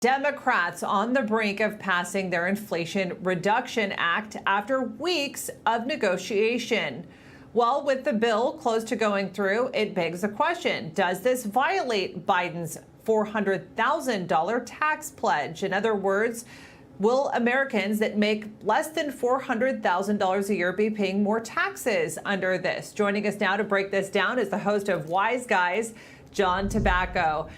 Democrats on the brink of passing their Inflation Reduction Act after weeks of negotiation. Well, with the bill close to going through, it begs the question, does this violate Biden's $400,000 tax pledge? In other words, will Americans that make less than $400,000 a year be paying more taxes under this? Joining us now to break this down is the host of Wise Guys, John Tabacco.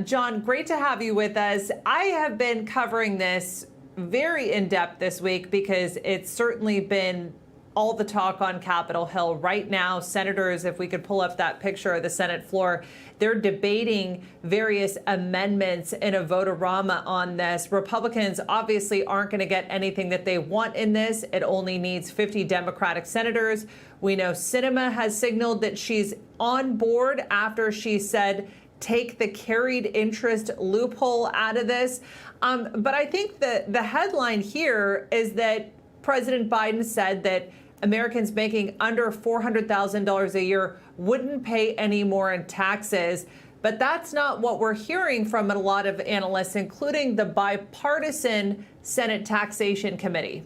John, great to have you with us. I have been covering this very in depth this week because it's certainly been all the talk on Capitol Hill right now. Senators, if we could pull up that picture of the Senate floor, they're debating various amendments in a vote-a-rama on this. Republicans obviously aren't going to get anything that they want in this. It only needs 50 Democratic senators. We know Sinema has signaled that she's on board after she said, take the carried interest loophole out of this. But I think the headline here is that President Biden said that Americans making under $400,000 a year wouldn't pay any more in taxes. But that's not what we're hearing from a lot of analysts, including the bipartisan Senate Taxation Committee.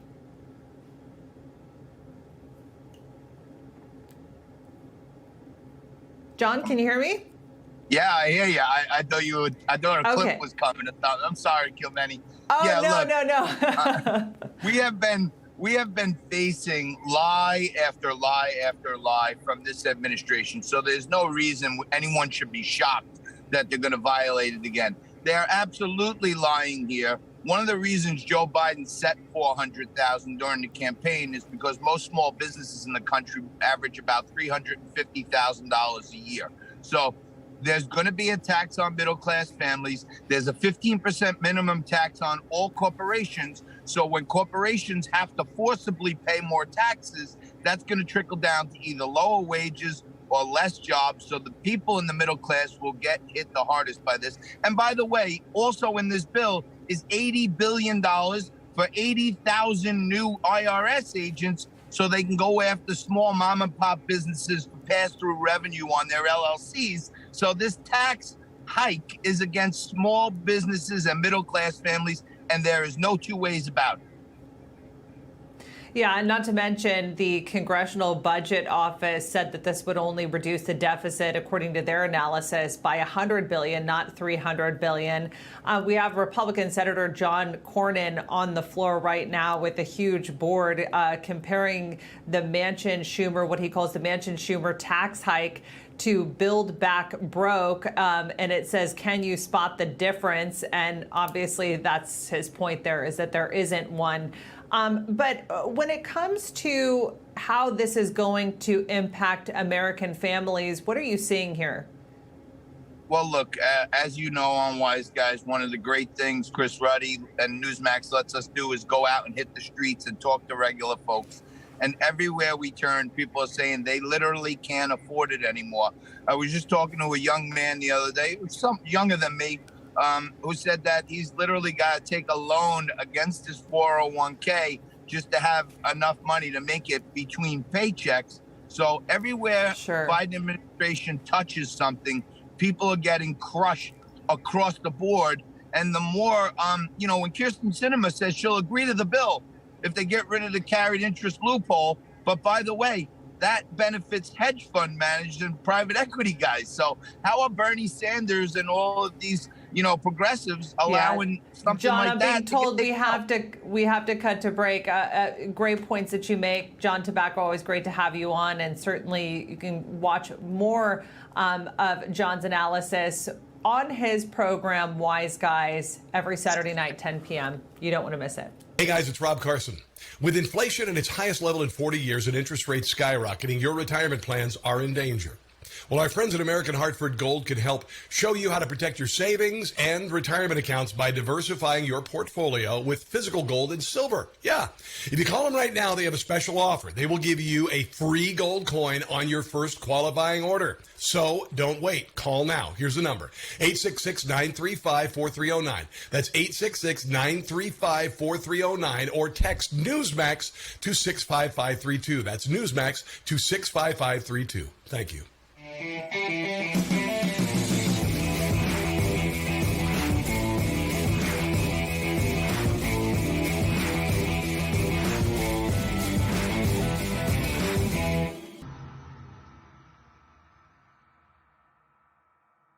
John, can you hear me? Yeah, I hear you. I thought you would. I thought a clip was coming. I'm sorry, Kilmeny. Oh, yeah, no. We have been facing lie after lie after lie from this administration. So there's no reason anyone should be shocked that they're going to violate it again. They're absolutely lying here. One of the reasons Joe Biden set $400,000 during the campaign is because most small businesses in the country average about $350,000 a year. So there's going to be a tax on middle-class families. There's a 15% minimum tax on all corporations. So when corporations have to forcibly pay more taxes, that's going to trickle down to either lower wages or less jobs. So the people in the middle class will get hit the hardest by this. And by the way, also in this bill is $80 billion for 80,000 new IRS agents so they can go after small mom and pop businesses for pass-through revenue on their LLCs. So this tax hike is against small businesses and middle-class families, and there is no two ways about it. Yeah, and not to mention the Congressional Budget Office said that this would only reduce the deficit, according to their analysis, by $100 billion, not $300 billion. We have Republican Senator John Cornyn on the floor right now with a huge board comparing the Manchin-Schumer, what he calls the Manchin-Schumer tax hike, to Build Back Broke, and it says, can you spot the difference? And obviously that's his point there, is that there isn't one. But when it comes to how this is going to impact American families, what are you seeing here? Well, look, as you know on Wise Guys, one of the great things Chris Ruddy and Newsmax lets us do is go out and hit the streets and talk to regular folks. And everywhere we turn, people are saying they literally can't afford it anymore. I was just talking to a young man the other day, some younger than me, who said that he's literally got to take a loan against his 401k just to have enough money to make it between paychecks. So everywhere Biden administration touches something, people are getting crushed across the board. And the more, when Kirsten Sinema says she'll agree to the bill if they get rid of the carried interest loophole. But by the way, that benefits hedge fund managers and private equity guys. So how are Bernie Sanders and all of these, progressives allowing something John, like that? John, I'm being told we have to cut to break. Great points that you make. John Tabacco, always great to have you on. And certainly you can watch more of John's analysis on his program, Wise Guys, every Saturday night, 10 p.m. You don't want to miss it. Hey guys, it's Rob Carson. With inflation at its highest level in 40 years and interest rates skyrocketing, your retirement plans are in danger. Well, our friends at American Hartford Gold can help show you how to protect your savings and retirement accounts by diversifying your portfolio with physical gold and silver. Yeah. If you call them right now, they have a special offer. They will give you a free gold coin on your first qualifying order. So don't wait. Call now. Here's the number, 866-935-4309. That's 866-935-4309, or text Newsmax to 65532. That's Newsmax to 65532. Thank you.